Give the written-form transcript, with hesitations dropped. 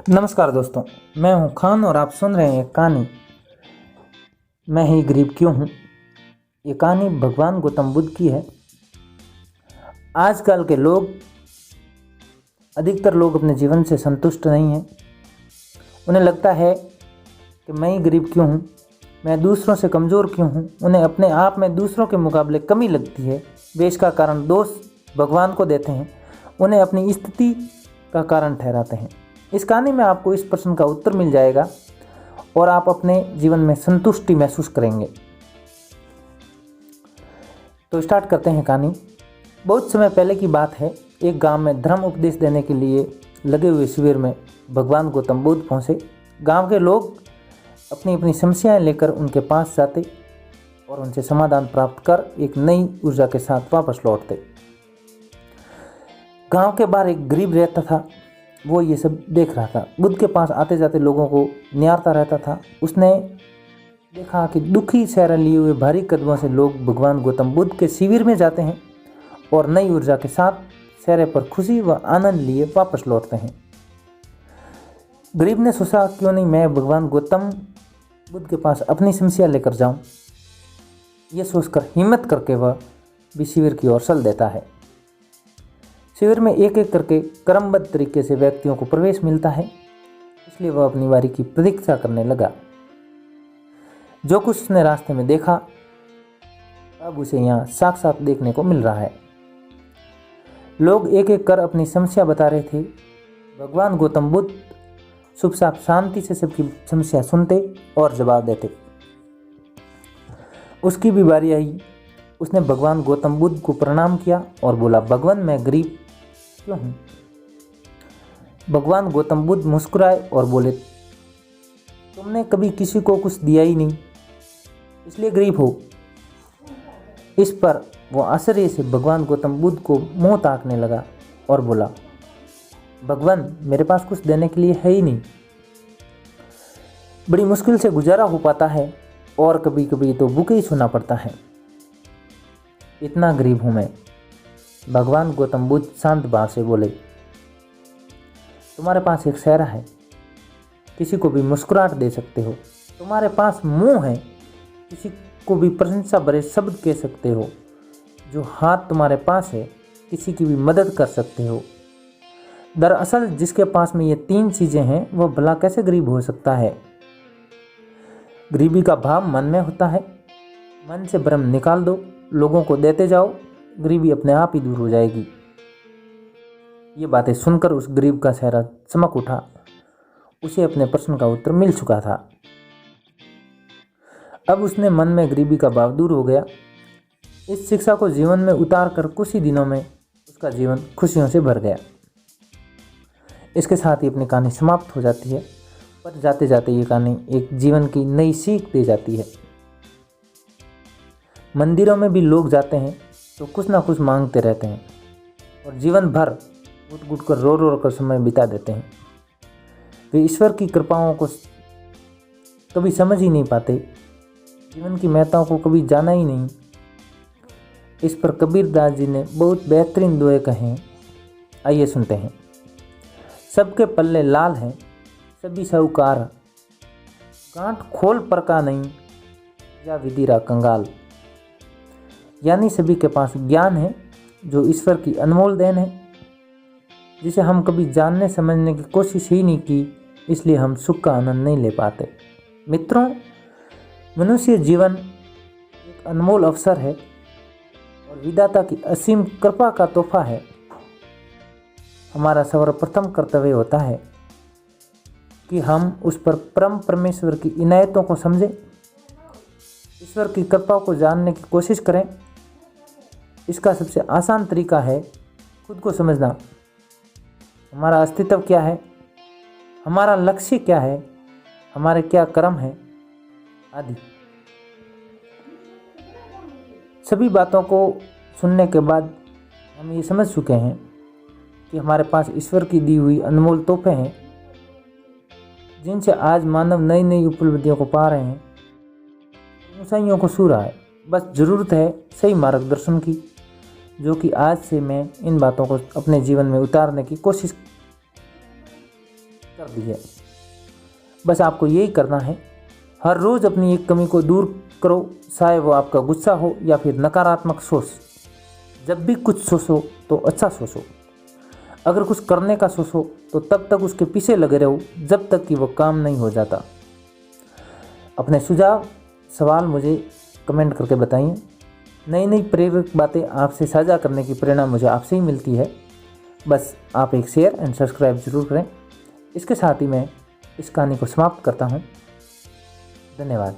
नमस्कार दोस्तों, मैं हूं खान और आप सुन रहे हैं कहानी मैं ही गरीब क्यों हूं। ये कहानी भगवान गौतम बुद्ध की है। आजकल के लोग, अधिकतर लोग अपने जीवन से संतुष्ट नहीं हैं। उन्हें लगता है कि मैं ही गरीब क्यों हूं, मैं दूसरों से कमज़ोर क्यों हूं। उन्हें अपने आप में दूसरों के मुकाबले कमी लगती है। वे इसका कारण दोष भगवान को देते हैं, उन्हें अपनी स्थिति का कारण ठहराते हैं। इस कहानी में आपको इस प्रश्न का उत्तर मिल जाएगा और आप अपने जीवन में संतुष्टि महसूस करेंगे। तो स्टार्ट करते हैं कहानी। बहुत समय पहले की बात है। एक गांव में धर्म उपदेश देने के लिए लगे हुए शिविर में भगवान गौतम बुद्ध पहुँचे। गांव के लोग अपनी अपनी समस्याएं लेकर उनके पास जाते और उनसे समाधान प्राप्त कर एक नई ऊर्जा के साथ वापस लौटते। गांव के बाहर एक गरीब रहता था। वो ये सब देख रहा था। बुद्ध के पास आते जाते लोगों को निहारता रहता था। उसने देखा कि दुखी चेहरा लिए हुए भारी कदमों से लोग भगवान गौतम बुद्ध के शिविर में जाते हैं और नई ऊर्जा के साथ चेहरे पर खुशी व आनंद लिए वापस लौटते हैं। गरीब ने सोचा, क्यों नहीं मैं भगवान गौतम बुद्ध के पास अपनी समस्या लेकर जाऊं। ये सोचकर हिम्मत करके वह भी शिविर की ओर चल देता है। शिविर में एक एक करके क्रमबद्ध तरीके से व्यक्तियों को प्रवेश मिलता है, इसलिए वह अपनी बारी की प्रतीक्षा करने लगा। जो कुछ उसने रास्ते में देखा अब उसे यहाँ साक्षात देखने को मिल रहा है। लोग एक एक कर अपनी समस्या बता रहे थे। भगवान गौतम बुद्ध चुपचाप शांति से सबकी समस्या सुनते और जवाब देते। उसकी भी बारी आई। उसने भगवान गौतम बुद्ध को प्रणाम किया और बोला, भगवान मैं गरीब क्यों हूँ। भगवान गौतम बुद्ध मुस्कुराए और बोले, तुमने कभी किसी को कुछ दिया ही नहीं, इसलिए गरीब हो। इस पर वो आश्चर्य से भगवान गौतम बुद्ध को मुंह ताकने लगा और बोला, भगवान मेरे पास कुछ देने के लिए है ही नहीं। बड़ी मुश्किल से गुजारा हो पाता है और कभी कभी तो भूखे ही सोना पड़ता है। इतना गरीब हूँ मैं। भगवान गौतम बुद्ध शांत भाव से बोले, तुम्हारे पास एक चेहरा है, किसी को भी मुस्कुराहट दे सकते हो। तुम्हारे पास मुंह है, किसी को भी प्रशंसा भरे शब्द कह सकते हो। जो हाथ तुम्हारे पास है, किसी की भी मदद कर सकते हो। दरअसल जिसके पास में ये तीन चीज़ें हैं वह भला कैसे गरीब हो सकता है। गरीबी का भाव मन में होता है। मन से भ्रम निकाल दो, लोगों को देते जाओ, गरीबी अपने आप ही दूर हो जाएगी। ये बातें सुनकर उस गरीब का चेहरा चमक उठा। उसे अपने प्रश्न का उत्तर मिल चुका था। अब उसने मन में गरीबी का भाव दूर हो गया। इस शिक्षा को जीवन में उतार कर कुछ ही दिनों में उसका जीवन खुशियों से भर गया। इसके साथ ही अपनी कहानी समाप्त हो जाती है, पर जाते जाते ये कहानी एक जीवन की नई सीख दे जाती है। मंदिरों में भी लोग जाते हैं तो कुछ ना कुछ मांगते रहते हैं और जीवन भर घुट घुट कर रो रो कर समय बिता देते हैं। वे ईश्वर की कृपाओं को कभी समझ ही नहीं पाते, जीवन की महत्ताओं को कभी जाना ही नहीं। इस पर कबीरदास जी ने बहुत बेहतरीन दुए कहे हैं, आइए सुनते हैं। सबके पल्ले लाल हैं, सभी साहूकार, गांठ खोल पर का नहीं, या विदिरा कंगाल। यानी सभी के पास ज्ञान है जो ईश्वर की अनमोल देन है, जिसे हम कभी जानने समझने की कोशिश ही नहीं की, इसलिए हम सुख का आनंद नहीं ले पाते। मित्रों, मनुष्य जीवन एक अनमोल अवसर है और विधाता की असीम कृपा का तोहफा है। हमारा सर्वप्रथम कर्तव्य होता है कि हम उस पर परम परमेश्वर की इनायतों को समझें, ईश्वर की कृपा को जानने की कोशिश करें। इसका सबसे आसान तरीका है खुद को समझना। हमारा अस्तित्व क्या है, हमारा लक्ष्य क्या है, हमारे क्या कर्म है आदि। सभी बातों को सुनने के बाद हम ये समझ चुके हैं कि हमारे पास ईश्वर की दी हुई अनमोल तोहफे हैं, जिनसे आज मानव नई नई उपलब्धियों को पा रहे हैं, ऊंचाइयों को छू रहा है। बस ज़रूरत है सही मार्गदर्शन की, जो कि आज से मैं इन बातों को अपने जीवन में उतारने की कोशिश कर दी है। बस आपको यही करना है, हर रोज़ अपनी एक कमी को दूर करो, चाहे वो आपका गुस्सा हो या फिर नकारात्मक सोच। जब भी कुछ सोचो तो अच्छा सोचो, अगर कुछ करने का सोचो तो तब तक उसके पीछे लगे रहो जब तक कि वो काम नहीं हो जाता। अपने सुझाव सवाल मुझे कमेंट करके बताइए। नई नई प्रेरक बातें आपसे साझा करने की प्रेरणा मुझे आपसे ही मिलती है। बस आप एक शेयर एंड सब्सक्राइब जरूर करें। इसके साथ ही मैं इस कहानी को समाप्त करता हूँ। धन्यवाद।